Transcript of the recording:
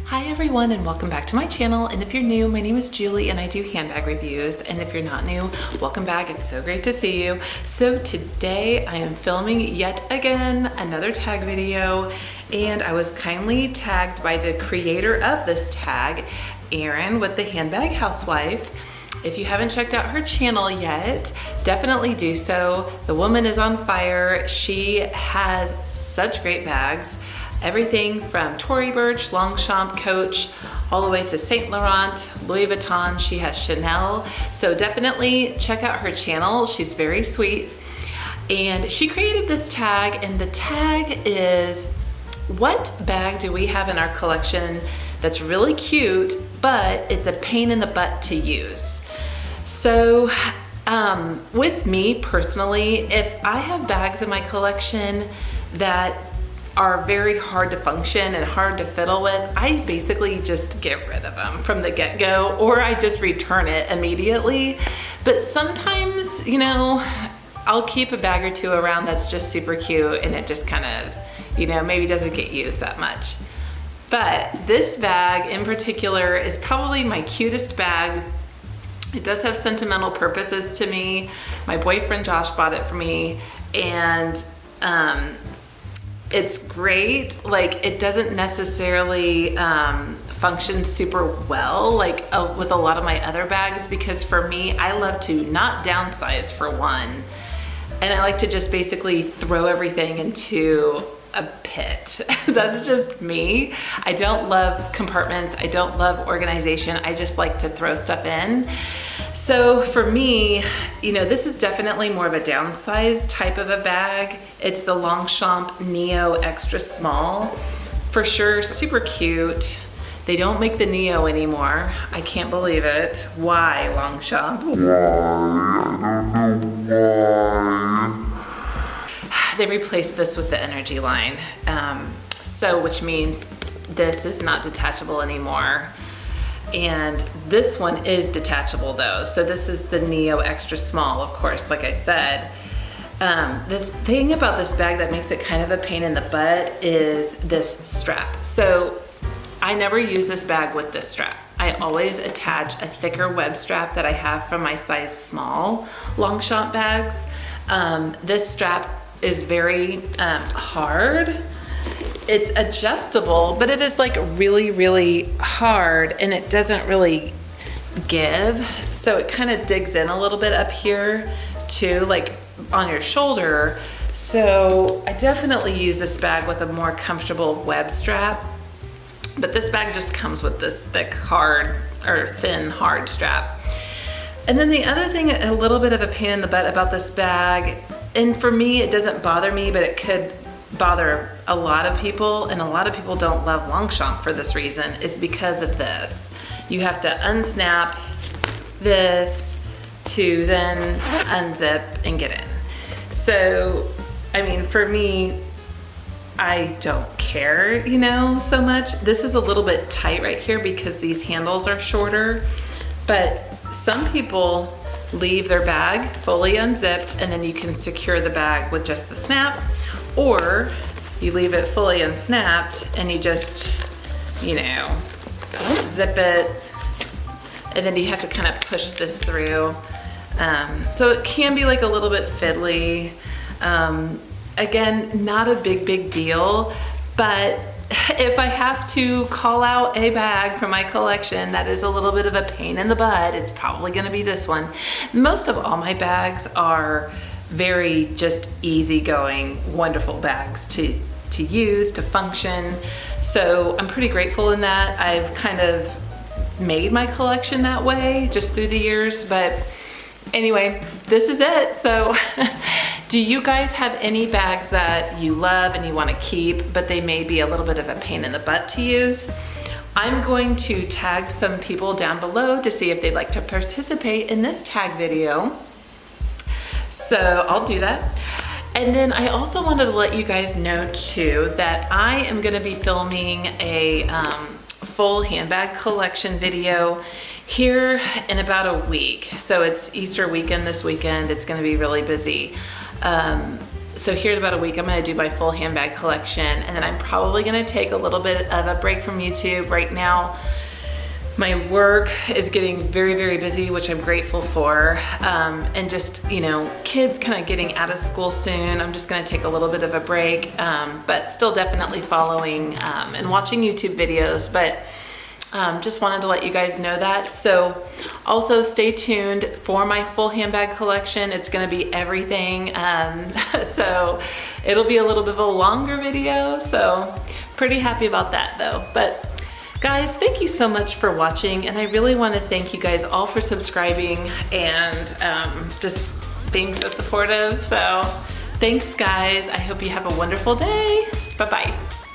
Hi everyone and welcome back to my channel, and if you're new, my name is Julie and I do handbag reviews, and if you're not new, welcome back. It's so great to see you. So today I am filming yet again another tag video, and I was kindly tagged by the creator of this tag, Aaryn with the Handbag Housewife. If you haven't checked out her channel yet, definitely do so. The woman is on fire. She has such great bags. Everything from Tory Burch, Longchamp, Coach, all the way to Saint Laurent, Louis Vuitton. She has Chanel. So definitely check out her channel. She's very sweet. And she created this tag, and the tag is, what bag do we have in our collection that's really cute, but it's a pain in the butt to use? So with me personally, if I have bags in my collection that are very hard to function and hard to fiddle with, I basically just get rid of them from the get-go, or I just return it immediately. But sometimes, you know, I'll keep a bag or two around that's just super cute and it just kind of, you know, maybe doesn't get used that much. But this bag in particular is probably my cutest bag. It does have sentimental purposes to me. My boyfriend Josh bought it for me, and it's great. Like, it doesn't necessarily function super well like with a lot of my other bags, because for me, I love to not downsize for one, and I like to just basically throw everything into a pit. That's just me. I don't love compartments. I don't love organization. I just like to throw stuff in. So for me, you know, this is definitely more of a downsized type of a bag. It's the Longchamp Neo Extra Small. For sure, super cute. They don't make the Neo anymore. I can't believe it. Why, Longchamp? They replaced this with the Energy line. Which means this is not detachable anymore. And this one is detachable though. So this is the Neo Extra Small, of course, like I said. The thing about this bag that makes it kind of a pain in the butt is this strap. So I never use this bag with this strap. I always attach a thicker web strap that I have from my size small Longchamp bags. This strap is very hard. It's adjustable, but it is like really, really hard, and it doesn't really give. So it kind of digs in a little bit up here too, like on your shoulder. So I definitely use this bag with a more comfortable web strap, but this bag just comes with this thick, hard, or thin, hard strap. And then the other thing, a little bit of a pain in the butt about this bag, and for me, it doesn't bother me, but it could bother a lot of people, and a lot of people don't love Longchamp for this reason, is because of this. You have to unsnap this to then unzip and get in. So, I mean, for me, I don't care, you know, so much. This is a little bit tight right here because these handles are shorter, but some people leave their bag fully unzipped and then you can secure the bag with just the snap, or you leave it fully unsnapped and you just, you know, zip it, and then you have to kind of push this through. So it can be like a little bit fiddly. Again, not a big deal, but if I have to call out a bag from my collection that is a little bit of a pain in the butt, it's probably gonna be this one. Most of all my bags are very just easygoing, wonderful bags to use, to function. So I'm pretty grateful in that. I've kind of made my collection that way just through the years, but anyway, this is it. So do you guys have any bags that you love and you want to keep, but they may be a little bit of a pain in the butt to use? I'm going to tag some people down below to see if they'd like to participate in this tag video. So I'll do that. And then I also wanted to let you guys know too that I am going to be filming a full handbag collection video here in about a week. So it's Easter weekend this weekend. It's going to be really busy. So here in about a week, I'm gonna do my full handbag collection, and then I'm probably gonna take a little bit of a break from YouTube. Right now, my work is getting very, very busy, which I'm grateful for. And just, you know, kids kind of getting out of school soon. I'm just gonna take a little bit of a break, but still definitely following and watching YouTube videos. But just wanted to let you guys know that. So also stay tuned for my full handbag collection. It's gonna be everything. So it'll be a little bit of a longer video. So pretty happy about that though. But guys, thank you so much for watching. And I really wanna thank you guys all for subscribing and just being so supportive. So thanks guys. I hope you have a wonderful day. Bye-bye.